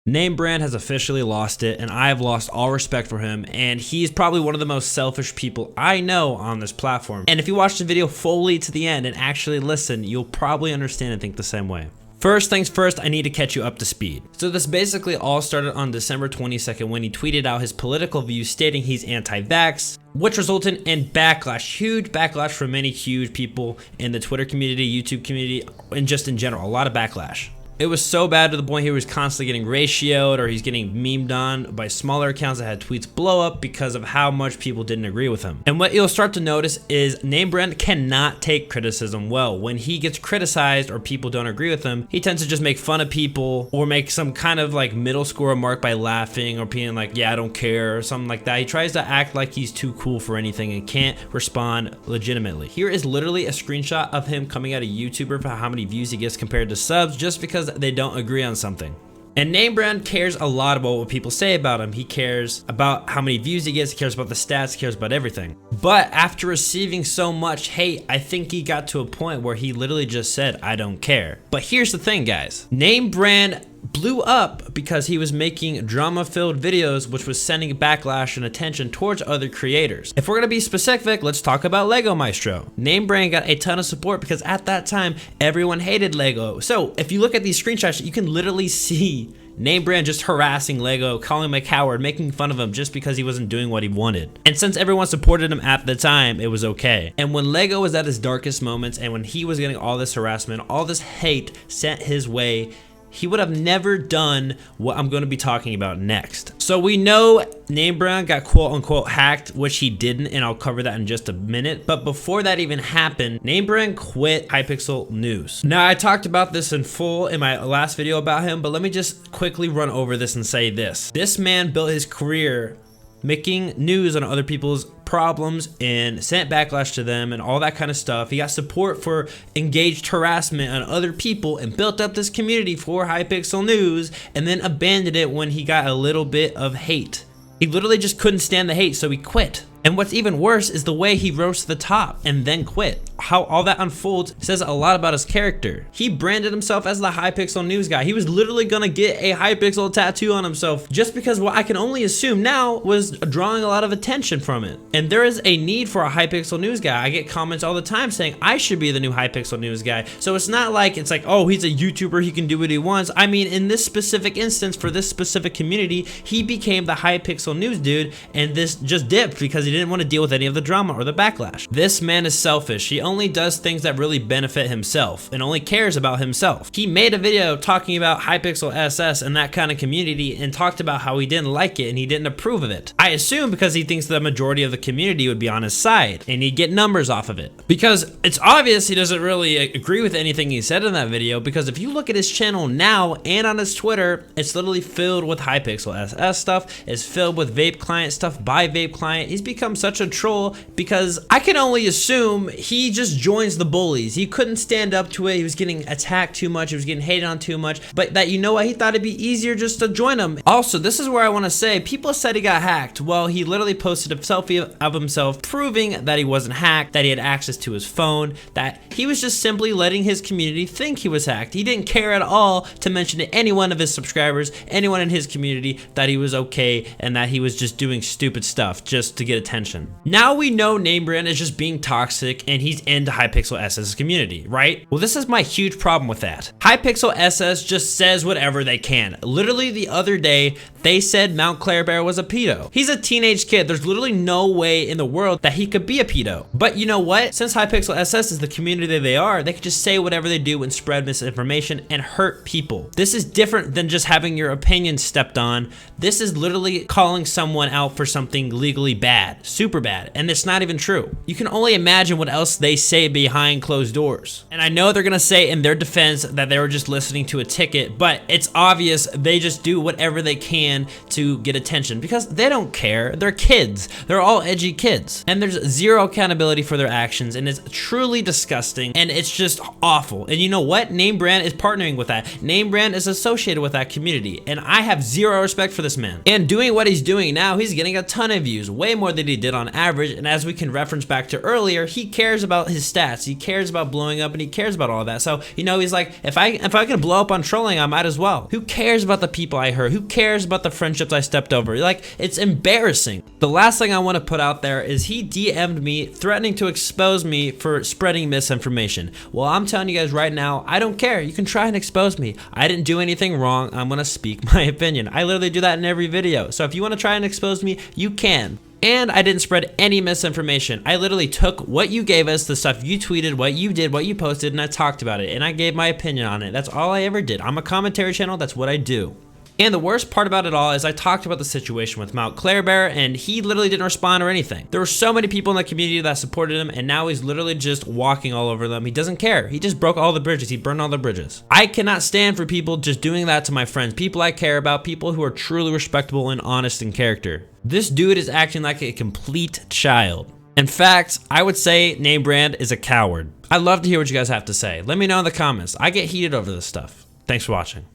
Namebrand has officially lost it, and I have lost all respect for him, and he's probably one of the most selfish people I know on this platform. And if you watch the video fully to the end and actually listen, you'll probably understand and think the same way. First things first, I need to catch you up to speed. So this basically all started on December 22nd when he tweeted out his political views stating he's anti-vax, which resulted in backlash, huge backlash from many huge people in the Twitter community, YouTube community, and just in general, a lot of backlash. It was so bad to the point he was constantly getting ratioed or he's getting memed on by smaller accounts that had tweets blow up because of how much people didn't agree with him. And what you'll start to notice is Namebrand cannot take criticism well. When he gets criticized or people don't agree with him, he tends to just make fun of people or make some kind of like middle school remark by laughing or being like, yeah, I don't care, or something like that. He tries to act like he's too cool for anything and can't respond legitimately. Here is literally a screenshot of him coming at a YouTuber for how many views he gets compared to subs just because they don't agree on something. And Namebrand cares a lot about what people say about him. He cares about how many views he gets, he cares about the stats, he cares about everything. But after receiving so much hate, I think he got to a point where he literally just said, I don't care. But here's the thing, guys. Namebrand blew up because he was making drama-filled videos which was sending backlash and attention towards other creators. If we're gonna be specific, let's talk about Lego Maestro. Namebrand got a ton of support because at that time, everyone hated Lego. So if you look at these screenshots, you can literally see Namebrand just harassing Lego, calling him a coward, making fun of him just because he wasn't doing what he wanted. And since everyone supported him at the time, it was okay. And when Lego was at his darkest moments and when he was getting all this harassment, all this hate sent his way, he would have never done what I'm going to be talking about next. So we know Namebrand got quote unquote hacked, which he didn't, and I'll cover that in just a minute. But before that even happened, Namebrand quit Hypixel News. Now I talked about this in full in my last video about him, but let me just quickly run over this and say this. This man built his career making news on other people's problems and sent backlash to them and all that kind of stuff. He got support for engaged harassment on other people and built up this community for Hypixel News and then abandoned it when he got a little bit of hate. He literally just couldn't stand the hate, so he quit. And what's even worse is the way he rose to the top and then quit. How all that unfolds says a lot about his character. He branded himself as the Hypixel News guy. He was literally gonna get a Hypixel tattoo on himself just because what I can only assume now was drawing a lot of attention from it. And there is a need for a Hypixel News guy. I get comments all the time saying I should be the new Hypixel News guy. So it's not like it's like, oh, he's a YouTuber, he can do what he wants. I mean, in this specific instance for this specific community, he became the Hypixel News dude, and this just dipped because he didn't want to deal with any of the drama or the backlash. This man is selfish. He only does things that really benefit himself and only cares about himself. He made a video talking about Hypixel SS and that kind of community and talked about how he didn't like it and he didn't approve of it. I assume because he thinks the majority of the community would be on his side and he'd get numbers off of it. Because it's obvious he doesn't really agree with anything he said in that video, because if you look at his channel now and on his Twitter, it's literally filled with Hypixel SS stuff. It's filled with vape client stuff by vape client. He's become such a troll because I can only assume he just joins the bullies. He couldn't stand up to it. He was getting attacked too much. He was getting hated on too much. But that, you know what, he thought it'd be easier just to join him. Also, this is where I want to say, people said he got hacked. Well, he literally posted a selfie of himself proving that he wasn't hacked, that he had access to his phone, that he was just simply letting his community think he was hacked. He didn't care at all to mention to any one of his subscribers, anyone in his community, that he was okay and that he was just doing stupid stuff just to get attention. Now we know Namebrand is just being toxic and he's into Hypixel SS community, right? Well, this is my huge problem with that. Hypixel SS just says whatever they can. Literally the other day, they said Mount Claire Bear was a pedo. He's a teenage kid. There's literally no way in the world that he could be a pedo. But you know what? Since Hypixel SS is the community that they are, they can just say whatever they do and spread misinformation and hurt people. This is different than just having your opinion stepped on. This is literally calling someone out for something legally bad, super bad, and it's not even true. You can only imagine what else they say behind closed doors. And I know they're gonna say in their defense that they were just listening to a ticket, but it's obvious they just do whatever they can to get attention because they don't care. They're kids. They're all edgy kids. And there's zero accountability for their actions, and it's truly disgusting, and it's just awful. And you know what? Namebrand is partnering with that. Namebrand is associated with that community, and I have zero respect for this man. And doing what he's doing now, he's getting a ton of views, way more than he community did on average, and as we can reference back to earlier, he cares about his stats, he cares about blowing up, and he cares about all that. So, you know, he's like, if I can blow up on trolling, I might as well. Who cares about the people I hurt? Who cares about the friendships I stepped over? Like, it's embarrassing. The last thing I want to put out there is he DM'd me threatening to expose me for spreading misinformation. Well, I'm telling you guys right now, I don't care. You can try and expose me. I didn't do anything wrong. I'm gonna speak my opinion. I literally do that in every video. So if you want to try and expose me, you can. And I didn't spread any misinformation. I literally took what you gave us, the stuff you tweeted, what you did, what you posted, and I talked about it. And I gave my opinion on it. That's all I ever did. I'm a commentary channel. That's what I do. And the worst part about it all is I talked about the situation with Mount Clairbear, and he literally didn't respond or anything. There were so many people in the community that supported him, and now he's literally just walking all over them. He doesn't care. He just broke all the bridges. He burned all the bridges. I cannot stand for people just doing that to my friends, people I care about, people who are truly respectable and honest in character. This dude is acting like a complete child. In fact, I would say Namebrand is a coward. I'd love to hear what you guys have to say. Let me know in the comments. I get heated over this stuff. Thanks for watching.